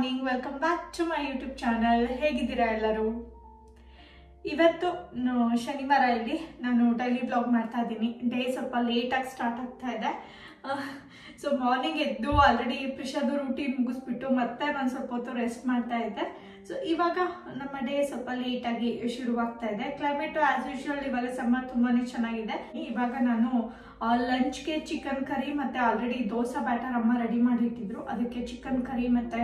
Morning, welcome back to my YouTube channel. ಹೇಗಿದ್ದೀರಾ ಎಲ್ಲರೂ? ಇವತ್ತು ಶನಿವಾರ ಇಲ್ಲಿ ನಾನು ಡೈಲಿ ಬ್ಲಾಗ್ ಮಾಡ್ತಾ ಇದ್ದೀನಿ. ಡೇ ಸ್ವಲ್ಪ ಲೇಟಾಗಿ ಸ್ಟಾರ್ಟ್ ಆಗ್ತಾ ಇದೆ. ಸೊ ಮಾರ್ನಿಂಗ್ ಎದ್ದು ಆಲ್ರೆಡಿ ಪ್ರಿಷಾದು ರೂಟೀನ್ ಮುಗಿಸ್ಬಿಟ್ಟು ಮತ್ತೆ ನಾನು ಸ್ವಲ್ಪ ಹೊತ್ತು ರೆಸ್ಟ್ ಮಾಡ್ತಾ ಇದ್ದೆ. ಸೊ ಇವಾಗ ನಮ್ಮ ಡೇ ಸ್ವಲ್ಪ ಲೇಟಾಗಿ ಶುರುವಾಗ್ತಾ ಇದೆ. ಕ್ಲೈಮೇಟು ಆಸ್ ಯೂಶುವಲ್ ಇವಾಗ ಸಮ್ಮರ್ ತುಂಬಾ ಚೆನ್ನಾಗಿದೆ. ಇವಾಗ ನಾನು ಲಂಚ್ಗೆ ಚಿಕನ್ ಕರಿ ಮತ್ತು ಆಲ್ರೆಡಿ ದೋಸೆ ಬ್ಯಾಟರ್ ಅಮ್ಮ ರೆಡಿ ಮಾಡಿ ಇಟ್ಟಿದ್ರು. ಅದಕ್ಕೆ ಚಿಕನ್ ಕರಿ ಮತ್ತು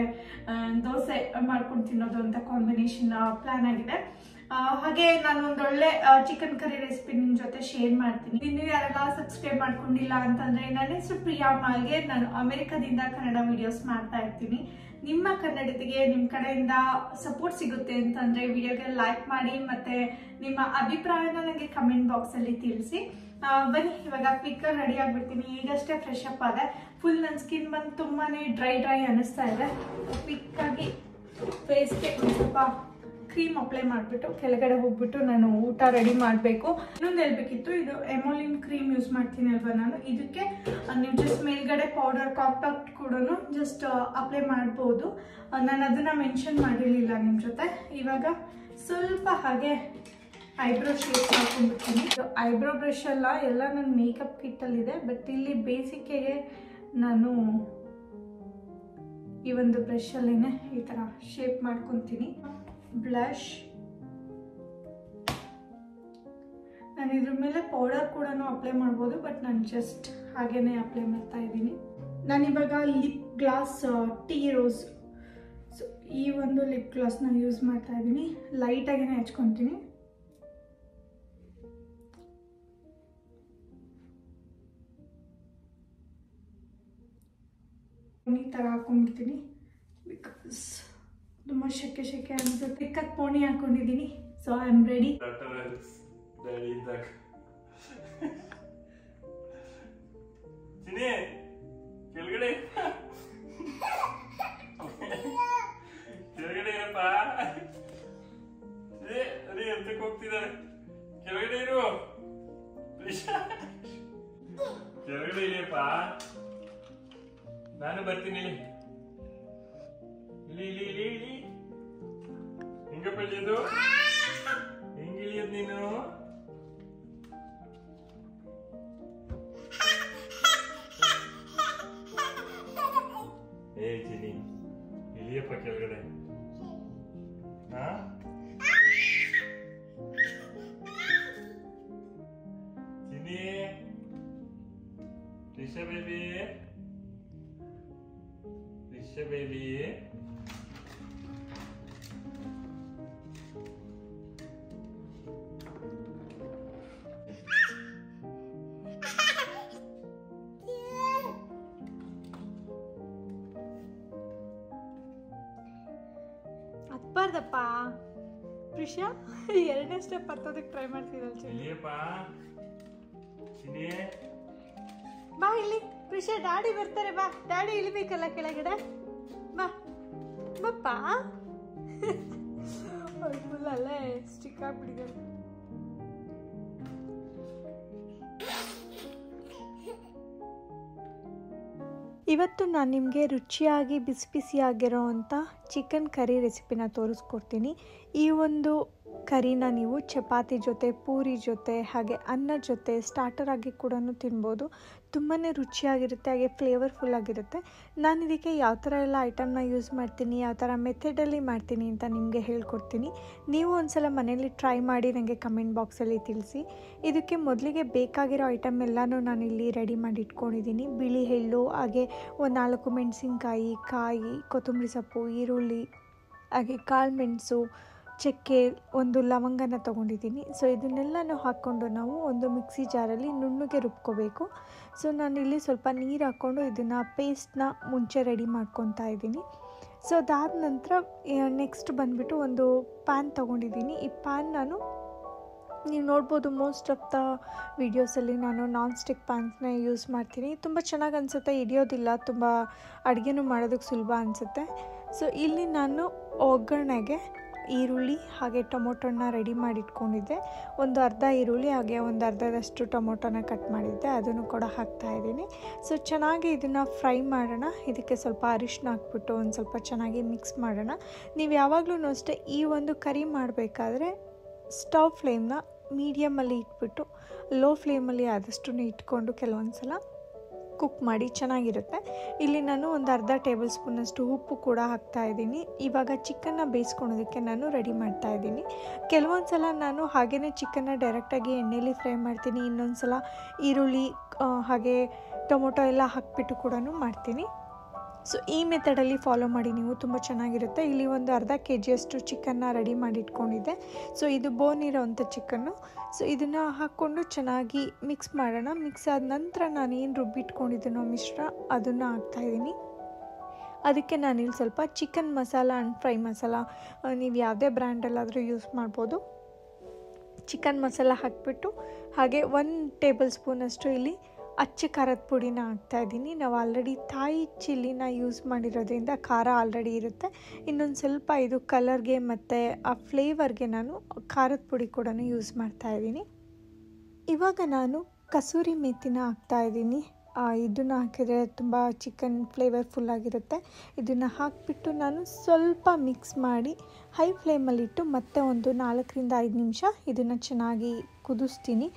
ದೋಸೆ ಮಾಡ್ಕೊಂಡು ತಿನ್ನೋದು ಅಂತ ಕಾಂಬಿನೇಷನ್ ಪ್ಲಾನ್ ಆಗಿದೆ. ಹಾಗೆ ನಾನು ಒಂದೊಳ್ಳೆ ಚಿಕನ್ ಕರಿ ರೆಸಿಪಿ ನಿಮ್ಮ ಜೊತೆ ಶೇರ್ ಮಾಡ್ತೀನಿ. ಇನ್ನು ಯಾರೆಲ್ಲ ಸಬ್ಸ್ಕ್ರೈಬ್ ಮಾಡ್ಕೊಂಡಿಲ್ಲ ಅಂತಂದ್ರೆ, ನನ್ನ ಹೆಸರು ಪ್ರಿಯಾ ಮಾಲ್ಗೆ. ನಾನು ಅಮೆರಿಕದಿಂದ ಕನ್ನಡ ವಿಡಿಯೋಸ್ ಮಾಡ್ತಾ ಇರ್ತೀನಿ. ನಿಮ್ಮ ಕನ್ನಡತಿಗೆ ನಿಮ್ಮ ಕಡೆಯಿಂದ ಸಪೋರ್ಟ್ ಸಿಗುತ್ತೆ ಅಂತಂದ್ರೆ ವಿಡಿಯೋಗೆ ಲೈಕ್ ಮಾಡಿ ಮತ್ತೆ ನಿಮ್ಮ ಅಭಿಪ್ರಾಯನ ನನಗೆ ಕಮೆಂಟ್ ಬಾಕ್ಸ್ ಅಲ್ಲಿ ತಿಳಿಸಿ. ಬನ್ನಿ ಇವಾಗ ಕ್ವಿಕ್ ರೆಡಿ ಆಗ್ಬಿಡ್ತೀನಿ. ಈಗಷ್ಟೇ ಫ್ರೆಶ್ ಅಪ್ ಆದೆ. ಫುಲ್ ನನ್ನ ಸ್ಕಿನ್ ಬಂದು ತುಂಬಾನೇ ಡ್ರೈ ಅನಿಸ್ತಾ ಇದೆ. ಕ್ವಿಕ್ ಆಗಿ ಫೇಸ್ಗೆ ಒಂದು ಸ್ವಲ್ಪ ಕ್ರೀಮ್ ಅಪ್ಲೈ ಮಾಡಿಬಿಟ್ಟು ಕೆಳಗಡೆ ಹೋಗ್ಬಿಟ್ಟು ನಾನು ಊಟ ರೆಡಿ ಮಾಡಬೇಕು. ಇನ್ನೊಂದು ಹೇಳ್ಬೇಕಿತ್ತು, ಇದು ಎಮೋಲಿನ್ ಕ್ರೀಮ್ ಯೂಸ್ ಮಾಡ್ತೀನಿ ಅಲ್ವಾ ನಾನು. ಇದಕ್ಕೆ ನೀವು ಜಸ್ಟ್ ಮೇಲ್ಗಡೆ ಪೌಡರ್ ಕಾಂಪ್ಯಾಕ್ಟ್ ಕೂಡ ಜಸ್ಟ್ ಅಪ್ಲೈ ಮಾಡ್ಬೋದು. ನಾನು ಅದನ್ನ ಮೆನ್ಷನ್ ಮಾಡಿರಲಿಲ್ಲ ನಿಮ್ಮ ಜೊತೆ. ಇವಾಗ ಸ್ವಲ್ಪ ಹಾಗೆ ಐಬ್ರೋ ಶೇಪ್ ಮಾಡ್ಕೊಂಡ್ಬಿಡ್ತೀನಿ. ಐಬ್ರೋ ಬ್ರಷ್ ಎಲ್ಲ ನನ್ನ ಮೇಕಪ್ ಕಿಟ್ಟಲ್ಲಿದೆ. ಬಟ್ ಇಲ್ಲಿ ಬೇಸಿಕ್ಗೆ ನಾನು ಈ ಒಂದು ಬ್ರಷಲ್ಲೇ ಈ ಥರ ಶೇಪ್ ಮಾಡ್ಕೊತೀನಿ. ಬ್ಲಷ್, ನಾನು ಇದ್ರ ಮೇಲೆ ಪೌಡರ್ ಕೂಡ ಅಪ್ಲೈ ಮಾಡ್ಬೋದು, ಬಟ್ ನಾನು ಜಸ್ಟ್ ಹಾಗೇನೆ ಅಪ್ಲೈ ಮಾಡ್ತಾ ಇದ್ದೀನಿ. ನಾನಿವಾಗ lip glass tea rose, so ಈ ಒಂದು ಲಿಪ್ ಗ್ಲಾಸ್ನ ಯೂಸ್ ಮಾಡ್ತಾ ಇದ್ದೀನಿ. ಲೈಟಾಗೇನೆ ಹಚ್ಕೊತೀನಿ. ಈ ಥರ ಹಾಕೊಂಡ್ಬಿಡ್ತೀನಿ. ಬಿಕಾಸ್ ತುಂಬ ಶೆಕೆ ಅನ್ಸುತ್ತೆ. ಚಿಕ್ಕಕ್ಕೆ ಪೋಣಿ ಹಾಕೊಂಡಿದ್ದೀನಿ. So I am ready. ಕೆಳಗಡೆ ಇರಪ್ಪ. ಅದೇ ಎಂತಕ್ಕೆ ಹೋಗ್ತಿದ್ದಾರೆ? ಕೆಳಗಡೆ ಇರು. ಕೆಳಗಡೆ ಇಲ್ಲಪ್ಪ, ನಾನು ಬರ್ತೀನಿ. ಇಲ್ಲಿ ಇಲ್ಲಿ ಇಲ್ಲಿ ಇಲ್ಲಿ ಹಿಂಗಪ್ಪ ಇಳಿಯೋದು? ಹಿಂಗಿಳಿಯೋದು ನೀನು? ಏ ಚಿನಿ, ಇಳಿಯಪ್ಪ ಕೆಳಗಡೆ. ಹಾ ಚಿನಿ, ರಿಷಾ ಬೇಬಿ, ರಿಷಾ ಬೇಬಿ. ಹತ್ಬಾರ್ದಪ್ಪ ಪ್ರಿಷಾ, ಎರಡನೇ ಸ್ಟೆಪ್ ಹತ್ತೋದಕ್ಕೆ ಟ್ರೈ ಮಾಡ್ತಿದ್ದಲ್ಲ. ಬಾ ಇಲ್ಲಿ ಪ್ರಿಷಾ, ಡ್ಯಾಡಿ ಬರ್ತಾರೆ. ಬಾ, ಡ್ಯಾಡಿ ಇಳಿಬೇಕಲ್ಲ ಕೆಳಗಡೆ. ಬಾ ಬಪ್ಪ. ಫುಲ್ ಅಲ್ಲೇ ಸ್ಟಿಕ್ ಆಗ್ಬಿಟ್ಟಿದ್ದಾರೆ. ಇವತ್ತು ನಾನು ನಿಮಗೆ ರುಚಿಯಾಗಿ ಬಿಸಿ ಬಿಸಿಯಾಗಿರೋ ಅಂಥ ಚಿಕನ್ ಕರಿ ರೆಸಿಪಿನ ತೋರಿಸ್ಕೊಡ್ತೀನಿ. ಈ ಒಂದು ಕರಿನ ನೀವು ಚಪಾತಿ ಜೊತೆ, ಪೂರಿ ಜೊತೆ, ಹಾಗೆ ಅನ್ನ ಜೊತೆ ಸ್ಟಾರ್ಟರ್ ಆಗಿ ಕೂಡ ತಿನ್ಬೋದು. ತುಂಬಾ ರುಚಿಯಾಗಿರುತ್ತೆ, ಹಾಗೆ ಫ್ಲೇವರ್ಫುಲ್ ಆಗಿರುತ್ತೆ. ನಾನು ಇದಕ್ಕೆ ಯಾವ ಥರ ಎಲ್ಲ ಐಟಮ್ನ ಯೂಸ್ ಮಾಡ್ತೀನಿ, ಯಾವ ಥರ ಮೆಥಡಲ್ಲಿ ಮಾಡ್ತೀನಿ ಅಂತ ನಿಮಗೆ ಹೇಳ್ಕೊಡ್ತೀನಿ. ನೀವು ಒಂದ್ಸಲ ಮನೇಲಿ ಟ್ರೈ ಮಾಡಿ ನನಗೆ ಕಮೆಂಟ್ ಬಾಕ್ಸಲ್ಲಿ ತಿಳಿಸಿ. ಇದಕ್ಕೆ ಮೊದಲಿಗೆ ಬೇಕಾಗಿರೋ ಐಟಮ್ ಎಲ್ಲನೂ ನಾನು ಇಲ್ಲಿ ರೆಡಿ ಮಾಡಿ ಇಟ್ಕೊಂಡಿದ್ದೀನಿ. ಬಿಳಿ ಎಳ್ಳು, ಹಾಗೆ ಒಂದು 4 ಮೆಣಸಿನ್ಕಾಯಿ, ಕಾಯಿ, ಕೊತ್ತಂಬರಿ ಸೊಪ್ಪು, ಈರುಳ್ಳಿ, ಹಾಗೆ ಕಾಳು ಮೆಣಸು, ಚಕ್ಕೆ, ಒಂದು ಲವಂಗನ ತೊಗೊಂಡಿದ್ದೀನಿ. ಸೊ ಇದನ್ನೆಲ್ಲನೂ ಹಾಕ್ಕೊಂಡು ನಾವು ಒಂದು ಮಿಕ್ಸಿ ಜಾರಲ್ಲಿ ನುಣ್ಣಗೆ ರುಬ್ಕೋಬೇಕು. ಸೊ ನಾನಿಲ್ಲಿ ಸ್ವಲ್ಪ ನೀರು ಹಾಕ್ಕೊಂಡು ಇದನ್ನು ಪೇಸ್ಟ್ನ ಮುಂಚೆ ರೆಡಿ ಮಾಡ್ಕೊತಾ ಇದ್ದೀನಿ. ಸೊ ಅದಾದ ನಂತರ ನೆಕ್ಸ್ಟ್ ಬಂದುಬಿಟ್ಟು ಒಂದು ಪ್ಯಾನ್ ತೊಗೊಂಡಿದ್ದೀನಿ. ಈ ಪ್ಯಾನ್ ನಾನು ನೀವು ನೋಡ್ಬೋದು, ಮೋಸ್ಟ್ ಆಫ್ ದ ವೀಡಿಯೋಸಲ್ಲಿ ನಾನು ನಾನ್ ಸ್ಟಿಕ್ ಪ್ಯಾನ್ಸ್ನ ಯೂಸ್ ಮಾಡ್ತೀನಿ. ತುಂಬ ಚೆನ್ನಾಗಿ ಅನಿಸುತ್ತೆ, ಹಿಡಿಯೋದಿಲ್ಲ, ತುಂಬ ಅಡುಗೆನೂ ಮಾಡೋದಕ್ಕೆ ಸುಲಭ ಅನಿಸುತ್ತೆ. ಸೊ ಇಲ್ಲಿ ನಾನು ಒಗ್ಗರಣೆಗೆ ಈರುಳ್ಳಿ ಹಾಗೆ ಟೊಮೊಟೊನ ರೆಡಿ ಮಾಡಿ ಇಟ್ಕೊಂಡಿದ್ದೆ. ಒಂದು ಅರ್ಧ ಈರುಳ್ಳಿ ಹಾಗೆ ಒಂದು ಅರ್ಧದಷ್ಟು ಟೊಮೊಟೊನ ಕಟ್ ಮಾಡಿದ್ದೆ, ಅದನ್ನು ಕೂಡ ಹಾಕ್ತಾಯಿದ್ದೀನಿ. ಸೊ ಚೆನ್ನಾಗಿ ಇದನ್ನು ಫ್ರೈ ಮಾಡೋಣ. ಇದಕ್ಕೆ ಸ್ವಲ್ಪ ಅರಿಶಿನ ಹಾಕ್ಬಿಟ್ಟು ಒಂದು ಸ್ವಲ್ಪ ಚೆನ್ನಾಗಿ ಮಿಕ್ಸ್ ಮಾಡೋಣ. ನೀವು ಯಾವಾಗಲೂ ಅಷ್ಟೇ ಈ ಒಂದು ಕರಿ ಮಾಡಬೇಕಾದ್ರೆ ಸ್ಟವ್ ಫ್ಲೇಮ್ನ ಮೀಡಿಯಮಲ್ಲಿ ಇಟ್ಬಿಟ್ಟು ಲೋ ಫ್ಲೇಮಲ್ಲಿ ಆದಷ್ಟು ಇಟ್ಕೊಂಡು ಕೆಲವೊಂದು ಸಲ ಕುಕ್ ಮಾಡಿ ಚೆನ್ನಾಗಿರುತ್ತೆ. ಇಲ್ಲಿ ನಾನು ಒಂದು ಅರ್ಧ ಟೇಬಲ್ ಸ್ಪೂನಷ್ಟು ಉಪ್ಪು ಕೂಡ ಹಾಕ್ತಾಯಿದ್ದೀನಿ. ಇವಾಗ ಚಿಕನ್ನ ಬೇಯಿಸ್ಕೊಳೋದಕ್ಕೆ ನಾನು ರೆಡಿ ಮಾಡ್ತಾಯಿದ್ದೀನಿ. ಕೆಲವೊಂದು ಸಲ ನಾನು ಹಾಗೆಯೇ ಚಿಕನ್ನ ಡೈರೆಕ್ಟಾಗಿ ಎಣ್ಣೆಯಲ್ಲಿ ಫ್ರೈ ಮಾಡ್ತೀನಿ, ಇನ್ನೊಂದು ಸಲ ಈರುಳ್ಳಿ ಹಾಗೆ ಟೊಮೊಟೊ ಎಲ್ಲ ಹಾಕಿಬಿಟ್ಟು ಕೂಡ ಮಾಡ್ತೀನಿ. ಸೊ ಈ ಮೆಥಡಲ್ಲಿ ಫಾಲೋ ಮಾಡಿ, ನೀವು ತುಂಬ ಚೆನ್ನಾಗಿರುತ್ತೆ. ಇಲ್ಲಿ ಒಂದು ಅರ್ಧ ಕೆಜಿಯಷ್ಟು ಚಿಕನ್ನ ರೆಡಿ ಮಾಡಿ ಇಟ್ಕೊಂಡಿದ್ದೆ. ಸೊ ಇದು ಬೋನ್ ಇರೋವಂಥ ಚಿಕನ್ನು. ಸೊ ಇದನ್ನು ಹಾಕ್ಕೊಂಡು ಚೆನ್ನಾಗಿ ಮಿಕ್ಸ್ ಮಾಡೋಣ. ಮಿಕ್ಸ್ ಆದ ನಂತರ ನಾನು ಏನು ರುಬ್ಬಿಟ್ಕೊಂಡಿದ್ದೀನೋ ಮಿಶ್ರ ಅದನ್ನು ಹಾಕ್ತಾಯಿದ್ದೀನಿ. ಅದಕ್ಕೆ ನಾನಿಲ್ಲಿ ಸ್ವಲ್ಪ chicken masala and fry masala, ನೀವು ಯಾವುದೇ ಬ್ರ್ಯಾಂಡಲ್ಲಾದರೂ ಯೂಸ್ ಮಾಡ್ಬೋದು. ಚಿಕನ್ ಮಸಾಲ ಹಾಕಿಬಿಟ್ಟು ಹಾಗೆ 1 ಟೇಬಲ್ ಸ್ಪೂನಷ್ಟು ಇಲ್ಲಿ ಅಚ್ಚ ಖಾರದ ಪುಡಿನ ಹಾಕ್ತಾಯಿದ್ದೀನಿ. ನಾವು ಆಲ್ರೆಡಿ ಥಾಯ್ ಚಿಲ್ಲಿನ ಯೂಸ್ ಮಾಡಿರೋದ್ರಿಂದ ಖಾರ ಆಲ್ರೆಡಿ ಇರುತ್ತೆ. ಇನ್ನೊಂದು ಸ್ವಲ್ಪ ಇದು ಕಲರ್ಗೆ ಮತ್ತು ಆ ಫ್ಲೇವರ್ಗೆ ನಾನು ಖಾರದ ಪುಡಿ ಕೂಡ ಯೂಸ್ ಮಾಡ್ತಾಯಿದ್ದೀನಿ. ಇವಾಗ ನಾನು ಕಸೂರಿ ಮೆಥಿನ ಹಾಕ್ತಾಯಿದ್ದೀನಿ. ಇದನ್ನು ಹಾಕಿದರೆ ತುಂಬ ಚಿಕನ್ ಫ್ಲೇವರ್ಫುಲ್ಲಾಗಿರುತ್ತೆ. ಇದನ್ನು ಹಾಕಿಬಿಟ್ಟು ನಾನು ಸ್ವಲ್ಪ ಮಿಕ್ಸ್ ಮಾಡಿ ಹೈ ಫ್ಲೇಮಲ್ಲಿಟ್ಟು ಮತ್ತೆ ಒಂದು 4ರಿಂದ 5 ನಿಮಿಷ ಇದನ್ನು ಚೆನ್ನಾಗಿ ಕುದಿಸ್ತೀನಿ.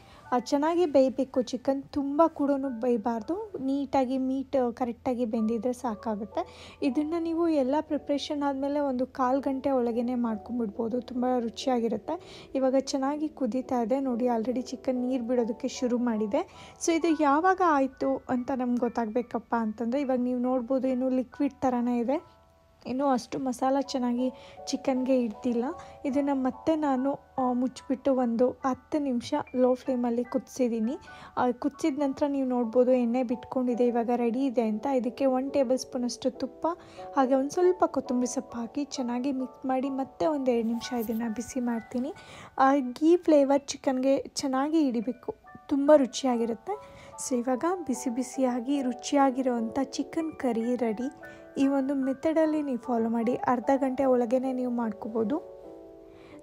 ಚೆನ್ನಾಗಿ ಬೇಯಬೇಕು ಚಿಕನ್, ತುಂಬ ಕೂಡ ಬೇಯಬಾರ್ದು. ನೀಟಾಗಿ ಮೀಟ್ ಕರೆಕ್ಟಾಗಿ ಬೆಂದಿದ್ರೆ ಸಾಕಾಗುತ್ತೆ. ಇದನ್ನು ನೀವು ಎಲ್ಲ ಪ್ರಿಪ್ರೇಷನ್ ಆದಮೇಲೆ ಒಂದು 1/4 ಗಂಟೆ ಒಳಗೇ ಮಾಡ್ಕೊಂಬಿಡ್ಬೋದು, ತುಂಬ ರುಚಿಯಾಗಿರುತ್ತೆ. ಇವಾಗ ಚೆನ್ನಾಗಿ ಕುದೀತಾ ಇದೆ ನೋಡಿ, ಆಲ್ರೆಡಿ ಚಿಕನ್ ನೀರು ಬಿಡೋದಕ್ಕೆ ಶುರು ಮಾಡಿದೆ. ಸೊ ಇದು ಯಾವಾಗ ಆಯಿತು ಅಂತ ನಮ್ಗೆ ಗೊತ್ತಾಗಬೇಕಪ್ಪ ಅಂತಂದರೆ, ಇವಾಗ ನೀವು ನೋಡ್ಬೋದು ಇನ್ನೂ ಲಿಕ್ವಿಡ್ ಥರನೇ ಇದೆ, ಇನ್ನೂ ಅಷ್ಟು ಮಸಾಲ ಚೆನ್ನಾಗಿ ಚಿಕನ್ಗೆ ಹಿಡ್ದಿಲ್ಲ. ಇದನ್ನು ಮತ್ತೆ ನಾನು ಮುಚ್ಚಿಬಿಟ್ಟು ಒಂದು 10 ನಿಮಿಷ ಲೋ ಫ್ಲೇಮಲ್ಲಿ ಕುದಿಸಿದ್ದೀನಿ. ಕುದಿಸಿದ ನಂತರ ನೀವು ನೋಡ್ಬೋದು ಎಣ್ಣೆ ಬಿಟ್ಕೊಂಡಿದೆ, ಇವಾಗ ರೆಡಿ ಇದೆ ಅಂತ. ಇದಕ್ಕೆ 1 ಟೇಬಲ್ ಸ್ಪೂನಷ್ಟು ತುಪ್ಪ ಹಾಗೆ ಒಂದು ಸ್ವಲ್ಪ ಕೊತ್ತಂಬರಿ ಸೊಪ್ಪು ಹಾಕಿ ಚೆನ್ನಾಗಿ ಮಿಕ್ಸ್ ಮಾಡಿ ಮತ್ತೆ ಒಂದು 2 ನಿಮಿಷ ಇದನ್ನು ಬಿಸಿ ಮಾಡ್ತೀನಿ. ಗೀ ಫ್ಲೇವರ್ ಚಿಕನ್ಗೆ ಚೆನ್ನಾಗಿ ಹಿಡಿಬೇಕು, ತುಂಬ ರುಚಿಯಾಗಿರುತ್ತೆ. ಸೊ ಇವಾಗ ಬಿಸಿ ಬಿಸಿಯಾಗಿ ರುಚಿಯಾಗಿರೋವಂಥ ಚಿಕನ್ ಕರಿ ರೆಡಿ. ಈ ಒಂದು ಮೆಥಡಲ್ಲಿ ನೀವು ಫಾಲೋ ಮಾಡಿ, ಅರ್ಧ ಗಂಟೆ ಒಳಗೇ ನೀವು ಮಾಡ್ಕೋಬೋದು.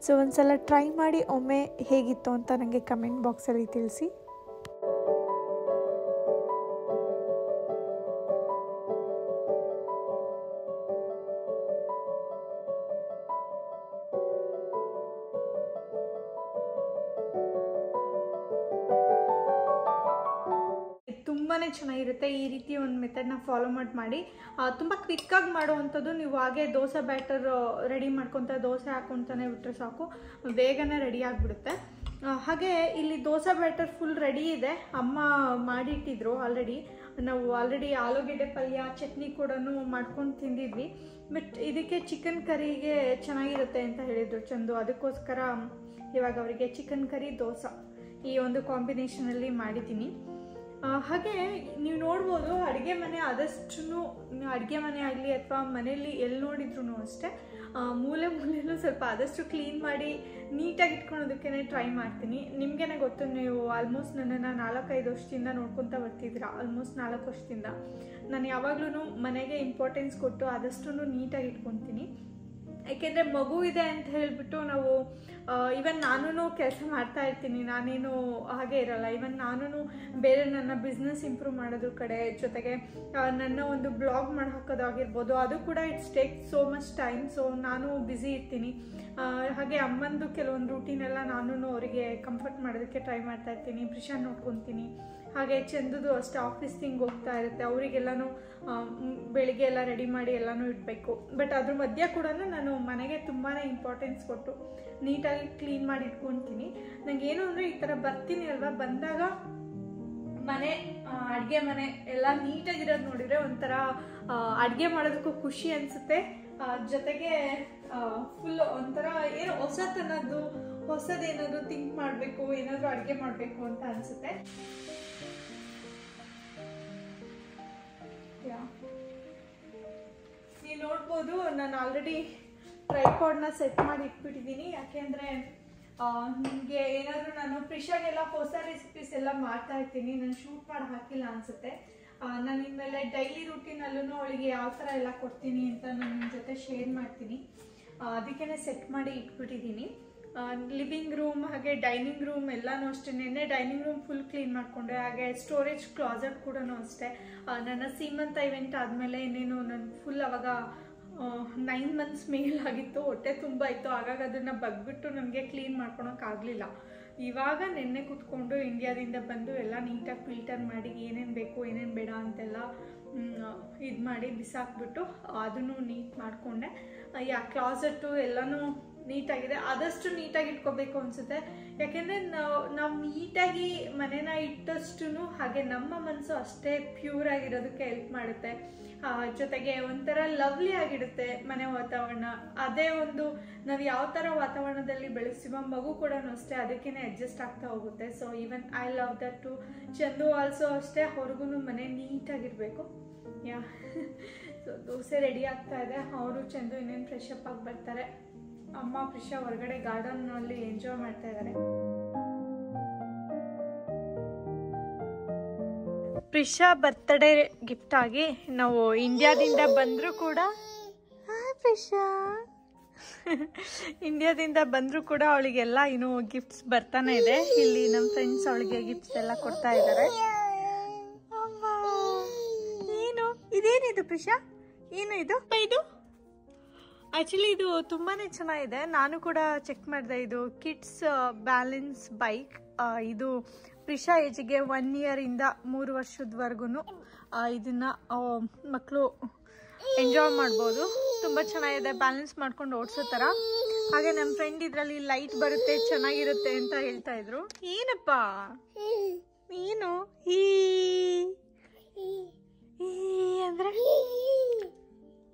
ಸೊ ಒಂದು ಸಲ ಟ್ರೈ ಮಾಡಿ, ಒಮ್ಮೆ ಹೇಗಿತ್ತು ಅಂತ ನನಗೆ ಕಮೆಂಟ್ ಬಾಕ್ಸಲ್ಲಿ ತಿಳಿಸಿ. ತುಂಬಾ ಚೆನ್ನಾಗಿರುತ್ತೆ. ಈ ರೀತಿ ಒಂದು ಮೆಥಡ್ನ ಫಾಲೋ ಮಾಡಿ ತುಂಬ ಕ್ವಿಕ್ಕಾಗಿ ಮಾಡುವಂಥದ್ದು. ನೀವು ಹಾಗೆ ದೋಸೆ ಬ್ಯಾಟರ್ ರೆಡಿ ಮಾಡ್ಕೊತ ದೋಸೆ ಹಾಕ್ಕೊತಾನೆ ಬಿಟ್ಟರೆ ಸಾಕು, ಬೇಗನೆ ರೆಡಿ ಆಗಿಬಿಡುತ್ತೆ. ಹಾಗೆ ಇಲ್ಲಿ ದೋಸೆ ಬ್ಯಾಟರ್ ಫುಲ್ ರೆಡಿ ಇದೆ, ಅಮ್ಮ ಮಾಡಿಟ್ಟಿದ್ರು ಆಲ್ರೆಡಿ. ನಾವು ಆಲ್ರೆಡಿ ಆಲೂಗೆಡ್ಡೆ ಪಲ್ಯ ಚಟ್ನಿ ಕೂಡ ಮಾಡ್ಕೊಂಡು ತಿಂದಿದ್ವಿ. ಬಟ್ ಇದಕ್ಕೆ ಚಿಕನ್ ಕರಿಗೆ ಚೆನ್ನಾಗಿರುತ್ತೆ ಅಂತ ಹೇಳಿದರು ಚಂದು, ಅದಕ್ಕೋಸ್ಕರ ಇವಾಗ ಅವರಿಗೆ ಚಿಕನ್ ಕರಿ ದೋಸೆ ಈ ಒಂದು ಕಾಂಬಿನೇಷನಲ್ಲಿ ಮಾಡಿದ್ದೀನಿ. ಹಾಗೆ ನೀವು ನೋಡ್ಬೋದು ಅಡುಗೆ ಮನೆ ಆದಷ್ಟು, ಅಡುಗೆ ಮನೆ ಆಗಲಿ ಅಥವಾ ಮನೆಯಲ್ಲಿ ಎಲ್ಲಿ ನೋಡಿದ್ರು ಅಷ್ಟೇ ಮೂಲೆಯಲ್ಲೂ ಸ್ವಲ್ಪ ಆದಷ್ಟು ಕ್ಲೀನ್ ಮಾಡಿ ನೀಟಾಗಿ ಇಟ್ಕೊಳೋದಕ್ಕೆ ಟ್ರೈ ಮಾಡ್ತೀನಿ. ನಿಮಗೇನೆ ಗೊತ್ತು, ನೀವು ಆಲ್ಮೋಸ್ಟ್ ನನ್ನನ್ನು 4-5 ವರ್ಷದಿಂದ ನೋಡ್ಕೊತಾ ಬರ್ತಿದ್ದೀರಾ. ಆಲ್ಮೋಸ್ಟ್ 4 ವರ್ಷದಿಂದ ನಾನು ಯಾವಾಗಲೂ ಮನೆಗೆ ಇಂಪಾರ್ಟೆನ್ಸ್ ಕೊಟ್ಟು ಆದಷ್ಟು ನೀಟಾಗಿ ಇಟ್ಕೊತೀನಿ. ಯಾಕೆಂದರೆ ಮಗು ಇದೆ ಅಂತ ಹೇಳಿಬಿಟ್ಟು ನಾವು ಇವನ್ ನಾನು ಕೆಲಸ ಮಾಡ್ತಾ ಇರ್ತೀನಿ, ನಾನೇನು ಹಾಗೆ ಇರಲ್ಲ. ಇವನ್ ನಾನು ಬೇರೆ ನನ್ನ ಬಿಸ್ನೆಸ್ ಇಂಪ್ರೂವ್ ಮಾಡೋದ್ರ ಕಡೆ, ಜೊತೆಗೆ ನನ್ನ ಒಂದು ಬ್ಲಾಗ್ ಮಾಡಿ ಹಾಕೋದಾಗಿರ್ಬೋದು, ಅದು ಕೂಡ it's take so much time. So ನಾನು ಬ್ಯುಸಿ ಇರ್ತೀನಿ. ಹಾಗೆ ಅಮ್ಮಂದು ಕೆಲವೊಂದು ರೂಟೀನೆಲ್ಲ ನಾನು ಅವರಿಗೆ ಕಂಫರ್ಟ್ ಮಾಡೋದಕ್ಕೆ ಟ್ರೈ ಮಾಡ್ತಾ ಇರ್ತೀನಿ. ಪ್ರಿಷನ್ ನೋಡ್ಕೊತೀನಿ. ಹಾಗೆ ಚಂದದು ಅಷ್ಟೇ ಆಫೀಸ್ ಥಿಂಗ್ ಹೋಗ್ತಾ ಇರುತ್ತೆ, ಅವರಿಗೆಲ್ಲನೂ ಬೆಳಿಗ್ಗೆ ಎಲ್ಲ ರೆಡಿ ಮಾಡಿ ಎಲ್ಲನೂ ಇಡಬೇಕು. ಬಟ್ ಅದ್ರ ಮಧ್ಯೆ ಕೂಡ ನಾನು ಮನೆಗೆ ತುಂಬಾ ಇಂಪಾರ್ಟೆನ್ಸ್ ಕೊಟ್ಟು ನೀಟಾಗಿ ಕ್ಲೀನ್ ಮಾಡಿ ಇಟ್ಕೊತೀನಿ. ನನಗೇನು ಅಂದರೆ ಈ ಥರ ಬರ್ತೀನಿ ಅಲ್ವಾ, ಬಂದಾಗ ಮನೆ ಅಡುಗೆ ಮನೆ ಎಲ್ಲ ನೀಟಾಗಿರೋದು ನೋಡಿದರೆ ಒಂಥರ ಅಡುಗೆ ಮಾಡೋದಕ್ಕೂ ಖುಷಿ ಅನಿಸುತ್ತೆ. ಜೊತೆಗೆ ಫುಲ್ ಒಂಥರ ಏನೋ ಹೊಸದೇನಾದ್ರು ಥಿಂಕ್ ಮಾಡಬೇಕು, ಏನಾದರೂ ಅಡುಗೆ ಮಾಡಬೇಕು ಅಂತ ಅನಿಸುತ್ತೆ. ನೀವು ನೋಡ್ಬೋದು ನಾನು ಆಲ್ರೆಡಿ ಟ್ರೈಪಾಡ್ನ ಸೆಟ್ ಮಾಡಿ ಇಟ್ಬಿಟ್ಟಿದ್ದೀನಿ. ಯಾಕೆಂದರೆ ನಿಮಗೆ ಏನಾದರೂ ನಾನು ಪ್ರಿಷಾಗೆಲ್ಲ ಹೊಸ ರೆಸಿಪೀಸ್ ಎಲ್ಲ ಮಾಡ್ತಾ ಇರ್ತೀನಿ, ನಾನು ಶೂಟ್ ಮಾಡಿ ಹಾಕಿಲ್ಲ ಅನಿಸುತ್ತೆ. ನಾನು ಇನ್ಮೇಲೆ ಡೈಲಿ ರೂಟೀನಲ್ಲೂ ಅವಳಿಗೆ ಯಾವ ಥರ ಎಲ್ಲ ಕೊಡ್ತೀನಿ ಅಂತ ನಾನು ನಿಮ್ಮ ಜೊತೆ ಶೇರ್ ಮಾಡ್ತೀನಿ. ಅದಕ್ಕೇ ಸೆಟ್ ಮಾಡಿ ಇಟ್ಬಿಟ್ಟಿದ್ದೀನಿ. ಲಿವಿಂಗ್ ರೂಮ್ ಹಾಗೆ ಡೈನಿಂಗ್ ರೂಮ್ ಎಲ್ಲನೂ ಅಷ್ಟೇ. ನಿನ್ನೆ ಡೈನಿಂಗ್ ರೂಮ್ ಫುಲ್ ಕ್ಲೀನ್ ಮಾಡಿಕೊಂಡೆ. ಹಾಗೆ ಸ್ಟೋರೇಜ್ ಕ್ಲಾಸೆಟ್ ಕೂಡ ಅಷ್ಟೇ. ನನ್ನ ಸೀಮಂತ ಇವೆಂಟ್ ಆದಮೇಲೆ ಇನ್ನೇನು ನಾನು ಫುಲ್ ಅವಾಗ 9 months ಮೇಲಾಗಿತ್ತು. ಹೊಟ್ಟೆ ತುಂಬ ಇತ್ತು. ಹಾಗಾಗಿ ಅದನ್ನು ಬಗ್ಬಿಟ್ಟು ನನಗೆ ಕ್ಲೀನ್ ಮಾಡ್ಕೊಳಕ್ಕಾಗಲಿಲ್ಲ. ಇವಾಗ ನಿನ್ನೆ ಕೂತ್ಕೊಂಡು ಇಂಡಿಯಾದಿಂದ ಬಂದು ಎಲ್ಲ ನೀಟಾಗಿ ಫಿಲ್ಟರ್ ಮಾಡಿ ಏನೇನು ಬೇಕು ಏನೇನು ಬೇಡ ಅಂತೆಲ್ಲ ಇದು ಮಾಡಿ ಬಿಸಾಕ್ಬಿಟ್ಟು ಅದನ್ನು ನೀಟ್ ಮಾಡಿಕೊಂಡೆ. ಕ್ಲಾಸೆಟ್ಟು ಎಲ್ಲನೂ ನೀಟಾಗಿದೆ. ಆದಷ್ಟು ನೀಟಾಗಿ ಇಟ್ಕೋಬೇಕು ಅನಿಸುತ್ತೆ. ಯಾಕೆಂದರೆ ನಾವು ನೀಟಾಗಿ ಮನೇನ ಇಟ್ಟಷ್ಟು ಹಾಗೆ ನಮ್ಮ ಮನಸ್ಸು ಅಷ್ಟೇ ಪ್ಯೂರ್ ಆಗಿರೋದಕ್ಕೆ ಹೆಲ್ಪ್ ಮಾಡುತ್ತೆ. ಜೊತೆಗೆ ಒಂಥರ ಲವ್ಲಿ ಆಗಿರುತ್ತೆ ಮನೆ ವಾತಾವರಣ. ಅದೇ ಒಂದು ನಾವು ಯಾವ ಥರ ವಾತಾವರಣದಲ್ಲಿ ಬೆಳೆಸ್ತೀವೋ ಮಗು ಕೂಡ ಅಷ್ಟೇ ಅದಕ್ಕೇ ಅಡ್ಜಸ್ಟ್ ಆಗ್ತಾ ಹೋಗುತ್ತೆ. So even I love that too. Chandu also ಅಷ್ಟೇ, ಅವ್ರಿಗೂ ಮನೆ ನೀಟಾಗಿರಬೇಕು. ಸೊ ದೋಸೆ ರೆಡಿ ಆಗ್ತಾ ಇದೆ. ಅವರು ಚಂದು ಇನ್ನೇನು ಫ್ರೆಶ್ ಅಪ್ ಆಗಿ ಬರ್ತಾರೆ. ಅಮ್ಮ ಪ್ರಿಷಾ ಹೊರಗಡೆ ಗಾರ್ಡನ್ನಲ್ಲಿ ಎಂಜಾಯ್ ಮಾಡ್ತಾ ಇದ್ದಾರೆ. ಪ್ರಿಷಾ ಬರ್ತ್ಡೇ ಗಿಫ್ಟ್ ಆಗಿ ನಾವು ಇಂಡಿಯಾದಿಂದ ಬಂದರೂ ಕೂಡ ಪ್ರಿಷಾ ಇಂಡಿಯಾದಿಂದ ಬಂದರೂ ಕೂಡ ಅವಳಿಗೆಲ್ಲ ಇನ್ನೂ ಗಿಫ್ಟ್ಸ್ ಬರ್ತಾನೆ ಇದೆ. ಇಲ್ಲಿ ನಮ್ಮ ಫ್ರೆಂಡ್ಸ್ ಅವಳಿಗೆ ಗಿಫ್ಟ್ಸ್ ಎಲ್ಲ ಕೊಡ್ತಾ ಇದ್ದಾರೆ. ಏನು ಇದೇನಿದು ಪ್ರಿಷಾ? ಏನು ಇದು? ಆ್ಯಕ್ಚುಲಿ ಇದು ತುಂಬಾ ಚೆನ್ನಾಗಿದೆ. ನಾನು ಕೂಡ ಚೆಕ್ ಮಾಡಿದೆ. ಇದು ಕಿಡ್ಸ್ ಬ್ಯಾಲೆನ್ಸ್ ಬೈಕ್. ಇದು ಪ್ರಿಷಾ ಏಜಿಗೆ 1 year ಇಂದ 3 ವರ್ಷದವರೆಗೂ ಇದನ್ನು ಮಕ್ಕಳು ಎಂಜಾಯ್ ಮಾಡ್ಬೋದು. ತುಂಬ ಚೆನ್ನಾಗಿದೆ, ಬ್ಯಾಲೆನ್ಸ್ ಮಾಡ್ಕೊಂಡು ಓಡಿಸೋ ಥರ. ಹಾಗೆ ನಮ್ಮ ಫ್ರೆಂಡ್ ಇದರಲ್ಲಿ ಲೈಟ್ ಬರುತ್ತೆ, ಚೆನ್ನಾಗಿರುತ್ತೆ ಅಂತ ಹೇಳ್ತಾ ಇದ್ರು. ಏನಪ್ಪ ಏನು ಅಂದರೆ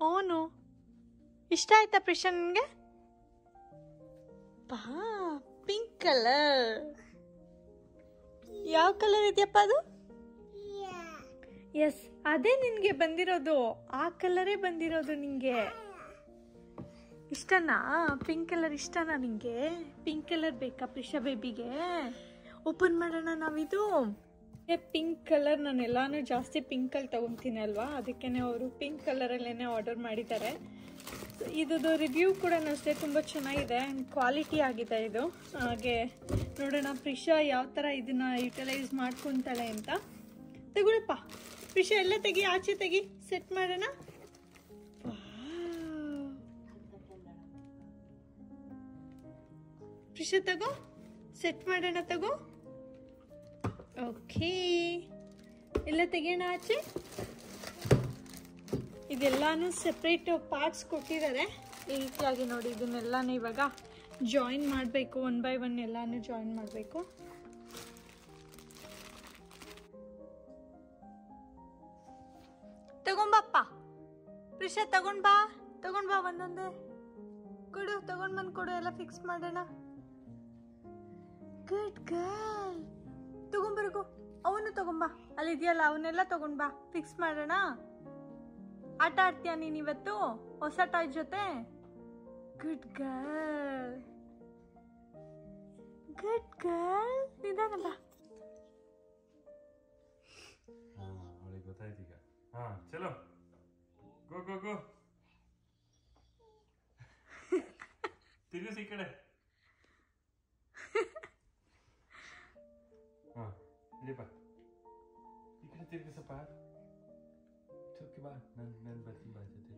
ಅವನು ಇಷ್ಟ ಆಯ್ತಾ ಪ್ರಿಷಾ ನಿನ್ಗೆ? ಬಾ, ಪಿಂಕ್ ಕಲರ್. ಯಾವ ಕಲರ್ ಇದೆಯಪ್ಪ ಅದು? ಎಸ್, ಅದೇ ನಿನ್ಗೆ ಬಂದಿರೋದು. ಆ ಕಲರೇ ಬಂದಿರೋದು ನಿಂಗೆ. ಇಷ್ಟನಾ? ಪಿಂಕ್ ಕಲರ್ ಇಷ್ಟನಾ ನಿಂಗೆ? ಪಿಂಕ್ ಕಲರ್ ಬೇಕಾ ಪ್ರಿಷಾ ಬೇಬಿಗೆ? ಓಪನ್ ಮಾಡೋಣ ನಾವಿದು. ಪಿಂಕ್ ಕಲರ್ ನಾನೆಲ್ಲಾನು ಜಾಸ್ತಿ ಪಿಂಕಲ್ಲಿ ತಗೊತೀನಿ ಅಲ್ವಾ, ಅದಕ್ಕೇ ಅವರು ಪಿಂಕ್ ಕಲರಲ್ಲೇ ಆರ್ಡರ್ ಮಾಡಿದ್ದಾರೆ. ಇದು ರಿವ್ಯೂ ಕೂಡ ಅಷ್ಟೇ ತುಂಬ ಚೆನ್ನಾಗಿದೆ ಆ್ಯಂಡ್ ಕ್ವಾಲಿಟಿ ಆಗಿದೆ ಇದು. ಹಾಗೆ ನೋಡೋಣ ಪ್ರಿಷಾ ಯಾವ ಥರ ಇದನ್ನು ಯುಟಿಲೈಸ್ ಮಾಡ್ಕೊತಾಳೆ ಅಂತ. ತಗೊಳಪ್ಪ ಪ್ರಿಷಾ, ಎಲ್ಲ ತೆಗಿ, ಆಚೆ ತೆಗಿ, ಸೆಟ್ ಮಾಡೋಣ. ಪ್ರಿಷಾ ತಗೋ, ಸೆಟ್ ಮಾಡೋಣ, ತಗೋ. ಓಕೆ, ಎಲ್ಲ ತೆಗಿಯೋಣ ಆಚೆ. ಇದೆಲ್ಲಾನು ಸೆಪ್ರೇಟ್ ಪಾರ್ಟ್ಸ್ ಕೊಟ್ಟಿದ್ದಾರೆ ಈ ರೀತಿಯಾಗಿ. ನೋಡಿ, ಇದನ್ನೆಲ್ಲಾನು ಇವಾಗ ಜಾಯಿನ್ ಮಾಡಬೇಕು. 1 by 1 ಎಲ್ಲಾನು ಜಾಯಿನ್ ಮಾಡಬೇಕು. ತಗೊಂಬಪ್ಪ ಪ್ರಿಷಾ, ತಗೊಂಡ್ ಬಾ ಒಂದೊಂದೇ ಕೊಡು, ತಗೊಂಡ್ ಬಂದು ಕೊಡು, ಎಲ್ಲ ಫಿಕ್ಸ್ ಮಾಡೋಣ. Good girl. ತಗೊಂಬರ್ಗು, ಅವನು ತಗೊಂಬಾ, ಅಲ್ಲಿದೆಯಲ್ಲ ಅವನ್ನೆಲ್ಲ ತಗೊಂಡ್ ಬಾ, ಫಿಕ್ಸ್ ಮಾಡೋಣ. ಆಟ ಆಡ್ತೀಯ ನೀನು ಇವತ್ತು ಹೊಸ ಟಾಯ್ ಜೊತೆ? Good girl, good girl. ನಿಧಾನ ಬಾ. ಅವಳಿಗೆ ಗೊತ್ತಾಯ್ತು ಈಗ. ಚಲೋ, ಗೋ ಗೋ ಗೋ. ತಿರುಗಿಸಿ ಈ ಕಡೆ. ಇಳಿಪ, ಈ ಕಡೆ ತಿರುಗಿಸಪ್ಪ. ಚೌಕಿ ಬಾ, ನಾನು ಬರ್ತೀನಿ ಬಾ ಜೊತೆ.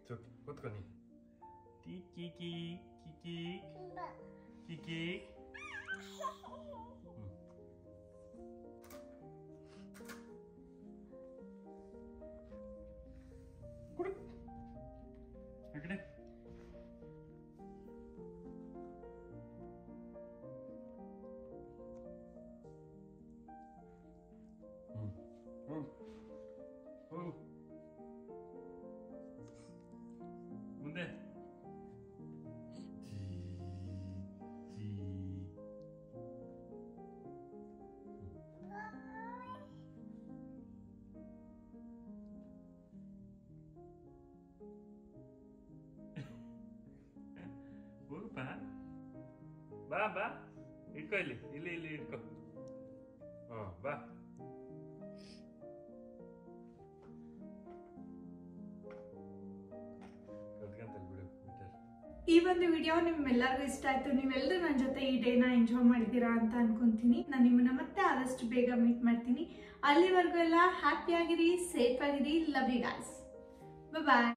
ಚೌಕಿ ಕೂತ್ಕೊ ನೀ. Kiki Kiki Kiki. ಕೊಡು ಆ ಕಡೆ. ಮುಂದೆ ಹೋಗಪ್ಪ. ಬಾ ಬಾ, ಇಟ್ಕೋ, ಇಲ್ಲಿ ಇಟ್ಕೋ. ಬಾ. ಈ ಒಂದು ವಿಡಿಯೋ ನಿಮ್ಮೆಲ್ಲರಿಗೂ ಇಷ್ಟ ಆಯ್ತು, ನೀವೆಲ್ಲರೂ ನನ್ನ ಜೊತೆ ಈ ಡೇನ ಎಂಜಾಯ್ ಮಾಡಿದ್ದೀರಾ ಅಂತ ಅನ್ಕೊಂತೀನಿ. ನಾನು ನಿಮ್ಮನ್ನ ಮತ್ತೆ ಆದಷ್ಟು ಬೇಗ ಮೀಟ್ ಮಾಡ್ತೀನಿ. ಅಲ್ಲಿವರೆಗೂ ಎಲ್ಲ ಹ್ಯಾಪಿ ಆಗಿರಿ, ಸೇಫ್ ಆಗಿರಿ. Love you guys. ಬಾಯ್.